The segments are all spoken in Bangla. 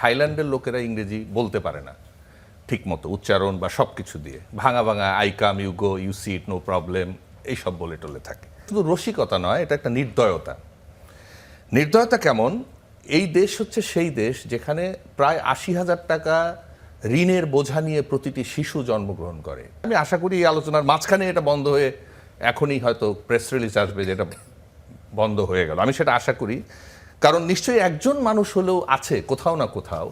থাইল্যান্ডের লোকেরা ইংরেজি বলতে পারে না ঠিক মতো উচ্চারণ বা সব কিছু দিয়ে ভাঙা ভাঙা I come you go you see it no problem এইসব বলে টলে থাকে। শুধু রসিকতা নয়, এটা একটা নির্দয়তা। নির্দয়তা কেমন? এই দেশ হচ্ছে সেই দেশ যেখানে প্রায় ৮০,০০০ টাকা ঋণের বোঝা নিয়ে প্রতিটি শিশু জন্মগ্রহণ করে। আমি আশা করি এই আলোচনার মাঝখানে এটা বন্ধ হয়ে এখনই হয়তো প্রেস রিলিজ আসবে যেটা বন্ধ হয়ে গেল, আমি সেটা আশা করি। কারণ নিশ্চয়ই একজন মানুষ হলেও আছে কোথাও না কোথাও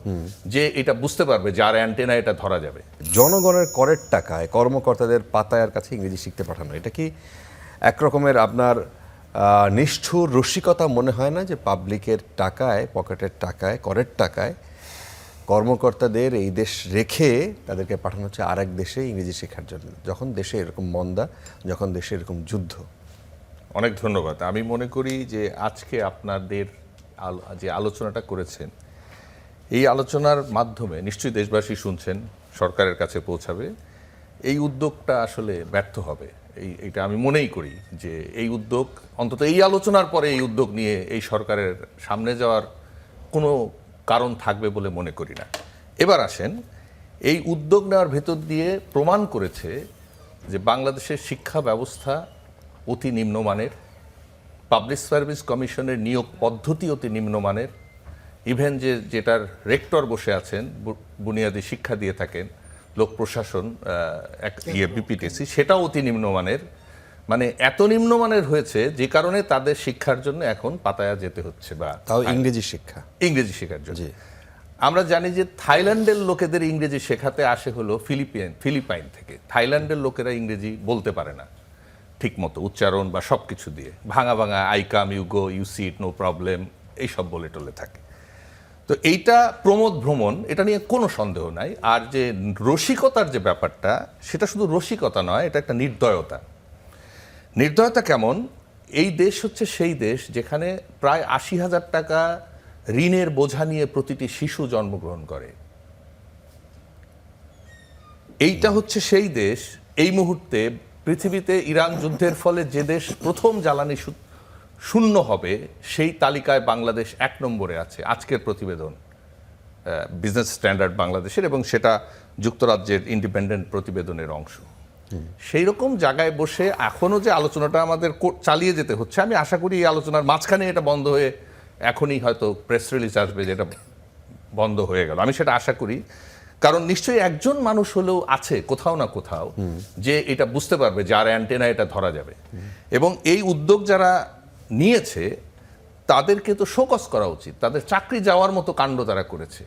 যে এটা বুঝতে পারবে, যার অ্যান্টেনা এটা ধরা যাবে। জনগণের করের টাকায় কর্মকর্তাদের পাতায়ার কাছে ইংরেজি শিখতে পাঠানো, এটা কি একরকমের আপনার নিষ্ঠুর রসিকতা মনে হয় না? যে পাবলিকের টাকায়, পকেটের টাকায়, করের টাকায় কর্মকর্তাদের এই দেশ রেখে তাদেরকে পাঠানো হচ্ছে আর এক দেশে ইংরেজি শেখার জন্য, যখন দেশে এরকম মন্দা, যখন দেশে এরকম যুদ্ধ। অনেক ধন্যবাদ। আমি মনে করি যে আজকে আপনাদের যে আলোচনাটা করেছেন, এই আলোচনার মাধ্যমে নিশ্চয়ই দেশবাসী শুনছেন, সরকারের কাছে পৌঁছাবে। এই উদ্যোগটা আসলে ব্যর্থ হবে, এইটা আমি মনেই করি যে এই উদ্যোগ, অন্তত এই আলোচনার পরে এই উদ্যোগ নিয়ে এই সরকারের সামনে যাওয়ার কোনো কারণ থাকবে বলে মনে করি না। এবার আসেন, এই উদ্যোগ নেওয়ার ভেতর দিয়ে প্রমাণ করেছে যে বাংলাদেশের শিক্ষা ব্যবস্থা অতি নিম্নমানের, পাবলিক সার্ভিস কমিশনের নিয়োগ পদ্ধতি অতি নিম্নমানের, ইভেন যেটার রেক্টর বসে আছেন, বুনিয়াদী শিক্ষা দিয়ে থাকেন, লোক প্রশাসন বিপিটিসি, সেটাও অতি নিম্নমানের। মানে এত নিম্নমানের হয়েছে যে কারণে তাদের শিক্ষার জন্য এখন পাতায়া যেতে হচ্ছে, বা তাও ইংরেজি শিক্ষা, ইংরেজি শেখার জন্য। আমরা জানি যে থাইল্যান্ডের লোকেদের ইংরেজি শেখাতে আসে হলো ফিলিপাইন থেকে। থাইল্যান্ডের লোকেরা ইংরেজি বলতে পারে না ঠিক মতো উচ্চারণ বা সব কিছু দিয়ে ভাঙা ভাঙা I come you go you see it no problem এইসব বলে টলে থাকে। তো এইটা প্রমোদ ভ্রমণ, এটা নিয়ে কোনো সন্দেহ নাই। আর যে রসিকতার যে ব্যাপারটা, সেটা শুধু রসিকতা নয়, এটা একটা নির্দয়তা। নির্দয়তা কেমন? এই দেশ হচ্ছে সেই দেশ যেখানে প্রায় ৮০,০০০ টাকা ঋণের বোঝা নিয়ে প্রতিটি শিশু জন্মগ্রহণ করে। এইটা হচ্ছে সেই দেশ, এই মুহূর্তে পৃথিবীতে ইরান যুদ্ধের ফলে যে দেশ প্রথম জ্বালানি শূন্য হবে, সেই তালিকায় বাংলাদেশ ১ নম্বরে আছে। আজকের প্রতিবেদন বিজনেস স্ট্যান্ডার্ড বাংলাদেশের, এবং সেটা যুক্তরাজ্যের ইন্ডিপেন্ডেন্ট প্রতিবেদনের অংশ। সেই রকম জায়গায় বসে এখনও যে আলোচনাটা আমাদের চালিয়ে যেতে হচ্ছে, আমি আশা করি এই আলোচনার মাঝখানে এটা বন্ধ হয়ে এখনই হয়তো প্রেস রিলিজ আসবে যেটা বন্ধ হয়ে গেল, আমি সেটা আশা করি। কারণ নিশ্চয়ই একজন মানুষ হলেও আছে কোথাও না কোথাও যে এটা বুঝতে পারবে, যার অ্যান্টেনা এটা ধরা যাবে। এবং এই উদ্যোগ যারা নিয়েছে তাদেরকে তো শোকজ করা উচিত, তাদের চাকরি যাওয়ার মতো কাণ্ড তারা করেছে।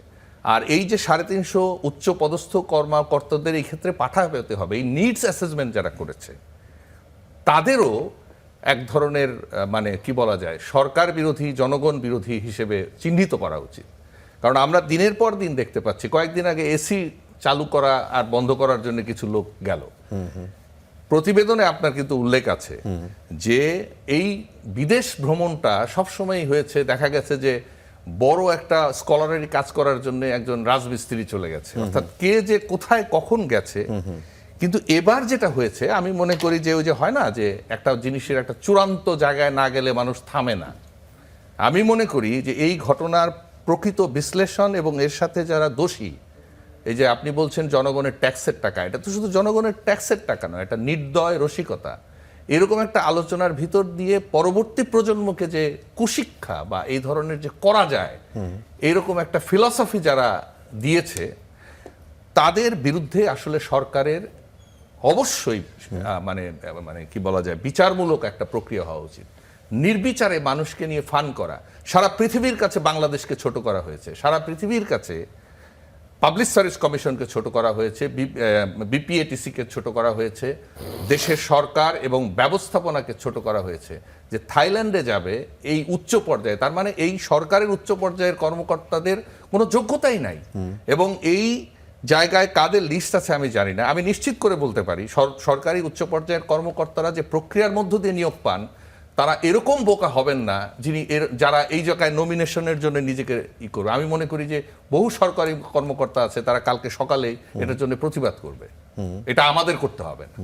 আর এই যে ৩৫০ উচ্চ পদস্থ কর্মকর্তাদের এই ক্ষেত্রে পাঠাতে হবে, এই নিডস অ্যাসেসমেন্ট যারা করেছে তাদেরও এক ধরনের মানে কি বলা যায়, সরকার বিরোধী, জনগণ বিরোধী হিসেবে চিহ্নিত করা উচিত। কারণ আমরা দিনের পর দিন দেখতে পাচ্ছি, কয়েকদিন আগে এসি চালু করা আর বন্ধ করার জন্য কিছু লোক গেল। প্রতিবেদনে আপনার কিন্তু উল্লেখ আছে যে এই বিদেশ ভ্রমণটা সবসময় হয়েছে, দেখা গেছে যে বড় একটা স্কলারেরই কাজ করার জন্য একজন রাজমিস্ত্রি চলে গেছে, অর্থাৎ কে যে কোথায় কখন গেছে। কিন্তু এবার যেটা হয়েছে, আমি মনে করি যে ওই যে হয় না যে একটা জিনিসের একটা চূড়ান্ত জায়গায় না গেলে মানুষ থামে না। আমি মনে করি যে এই ঘটনার প্রকৃত বিশ্লেষণ এবং এর সাথে যারা দোষী, এই যে আপনি বলছেন জনগণের ট্যাক্সের টাকা, এটা তো শুধু জনগণের ট্যাক্সের টাকা নয়, এটা নির্দয় রসিকতা। এরকম একটা আলোচনার ভিতর দিয়ে পরবর্তী প্রজন্মকে যে কুশিক্ষা বা এই ধরনের যে করা যায়, এরকম একটা ফিলসফি যারা দিয়েছে, তাদের বিরুদ্ধে আসলে সরকারের অবশ্যই মানে মানে কি বলা যায়, বিচারমূলক একটা প্রক্রিয়া হওয়া উচিত। নির্বিচারে মানুষকে নিয়ে ফান করা, সারা পৃথিবীর কাছে বাংলাদেশকে ছোট করা হয়েছে, সারা পৃথিবীর কাছে পাবলিক সার্ভিস কমিশনকে ছোট করা হয়েছে, বিপিএটিসিকে ছোট করা হয়েছে, দেশের সরকার এবং ব্যবস্থাপনাকে ছোট করা হয়েছে। যে থাইল্যান্ডে যাবে এই উচ্চ পর্যায়ে, তার মানে এই সরকারের উচ্চ পর্যায়ের কর্মকর্তাদের কোনো যোগ্যতাই নাই। এবং এই জায়গায় কাদের লিস্ট আছে আমি জানি না। আমি নিশ্চিত করে বলতে পারি সরকারি উচ্চ পর্যায়ের কর্মকর্তারা যে প্রক্রিয়ার মধ্য দিয়ে নিয়োগ পান, তারা এরকম বোকা হবেন না যারা এই জায়গায় নমিনেশনের জন্য নিজেকে করবে। আমি মনে করি যে বহু সরকারি কর্মকর্তা আছে, তারা কালকে সকালেই এটার জন্য প্রতিবাদ করবে। এটা আমাদের করতে হবে না।